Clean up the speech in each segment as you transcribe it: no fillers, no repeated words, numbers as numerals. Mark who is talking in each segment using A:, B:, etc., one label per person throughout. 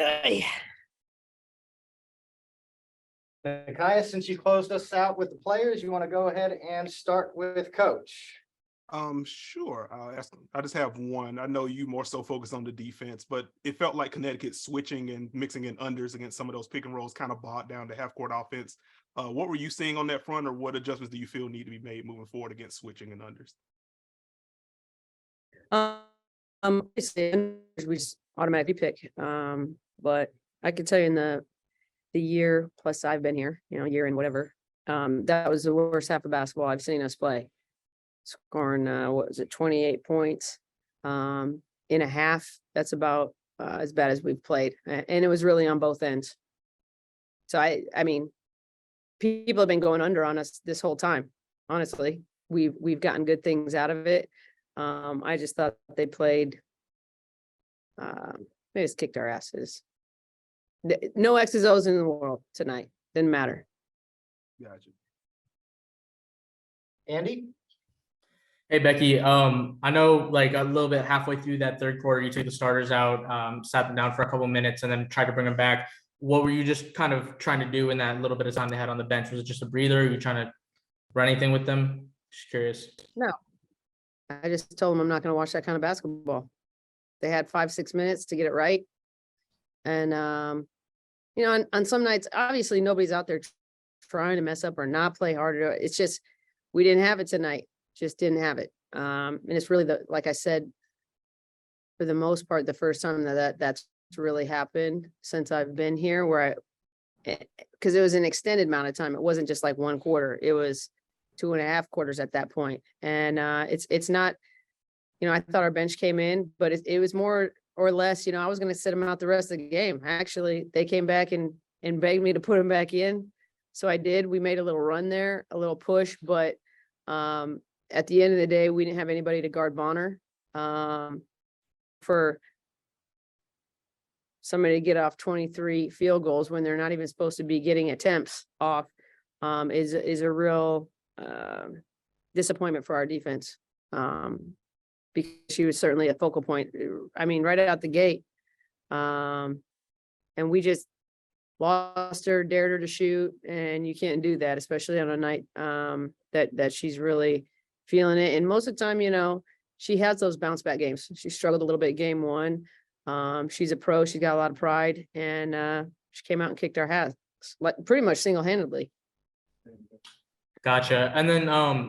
A: Ay.
B: Kaya, since you closed us out with the players, you want to go ahead and start with Coach.
C: Sure. I just have one. I know you more so focus on the defense, but it felt like Connecticut switching and mixing in unders against some of those pick and rolls kind of bogged down the half court offense. What were you seeing on that front, or what adjustments do you feel need to be made moving forward against switching and unders?
A: We just automatically pick. But I can tell you in the year plus I've been here, year and whatever, that was the worst half of basketball I've seen us play. Scoring, 28 points in a half. That's about as bad as we've played. And it was really on both ends. So I mean, people have been going under on us this whole time. Honestly, we've gotten good things out of it. I just thought they played, they just kicked our asses. No X's O's in the world tonight. Didn't matter.
C: Gotcha.
B: Andy?
D: Hey, Becky. I know like a little bit halfway through that third quarter, you took the starters out, sat them down for a couple of minutes and then tried to bring them back. What were you just kind of trying to do in that little bit of time they had on the bench? Was it just a breather? Were you trying to run anything with them? Just curious.
A: No, I just told them I'm not going to watch that kind of basketball. They had 5-6 minutes to get it right. And, on some nights, obviously nobody's out there trying to mess up or not play harder. It's just, we didn't have it tonight. Just didn't have it. And it's really like I said, for the most part, the first time that's really happened since I've been here, where because it was an extended amount of time. It wasn't just like one quarter. It was 2.5 quarters at that point. And it's not, I thought our bench came in, but it was more or less, I was going to sit them out the rest of the game. Actually, they came back and begged me to put them back in. So I did. We made a little run there, a little push, but at the end of the day, we didn't have anybody to guard Bonner. For somebody to get off 23 field goals when they're not even supposed to be getting attempts off is a real disappointment for our defense. Because she was certainly a focal point. I mean, right out the gate. And we just lost her, dared her to shoot, and you can't do that, especially on a night that she's really feeling it. And most of the time, she has those bounce back games. She struggled a little bit game one. She's a pro. She's got a lot of pride, and she came out and kicked our ass pretty much single-handedly.
D: Gotcha. And then,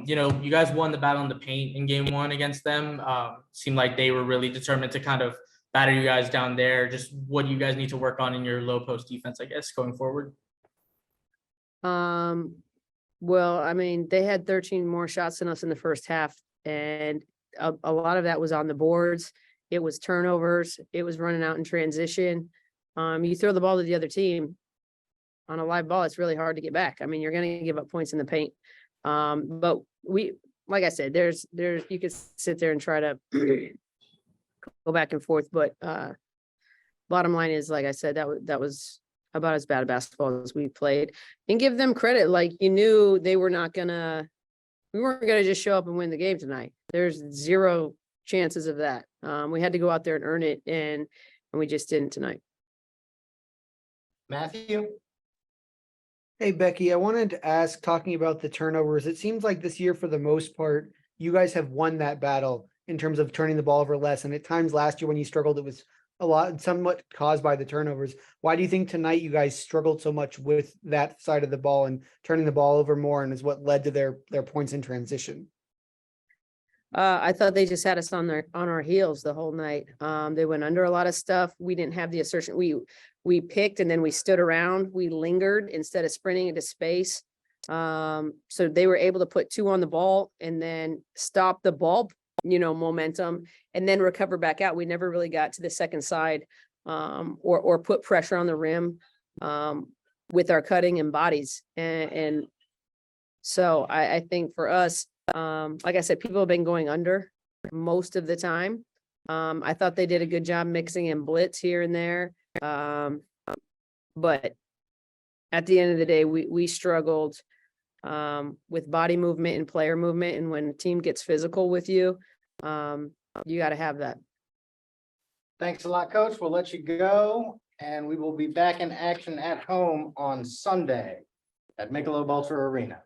D: you guys won the battle in the paint in game one against them. Seemed like they were really determined to kind of batter you guys down there. Just what do you guys need to work on in your low post defense, I guess, going forward?
A: Well, I mean, they had 13 more shots than us in the first half, and a lot of that was on the boards. It was turnovers. It was running out in transition. You throw the ball to the other team on a live ball, it's really hard to get back. I mean, you're going to give up points in the paint. But like I said, there's you could sit there and try to go back and forth, but bottom line is, like I said, that was about as bad a basketball as we played. And give them credit, like you knew we weren't gonna just show up and win the game tonight. There's zero chances of that. We had to go out there and earn it, and we just didn't tonight.
B: Matthew?
E: Hey, Becky, I wanted to ask, talking about the turnovers, it seems like this year, for the most part, you guys have won that battle in terms of turning the ball over less. And at times last year when you struggled, it was somewhat caused by the turnovers. Why do you think tonight you guys struggled so much with that side of the ball and turning the ball over more, and is what led to their points in transition?
A: I thought they just had us on our heels the whole night. They went under a lot of stuff. We didn't have the assertion. We picked and then we stood around. We lingered instead of sprinting into space. So they were able to put 2 on the ball and then stop the ball, momentum, and then recover back out. We never really got to the second side, or put pressure on the rim with our cutting and bodies. And so I think for us, like I said, people have been going under most of the time. I thought they did a good job mixing in blitz here and there. But at the end of the day, we struggled with body movement and player movement. And when a team gets physical with you, you got to have that.
B: Thanks a lot, Coach. We'll let you go. And we will be back in action at home on Sunday at Michelob Ultra Arena.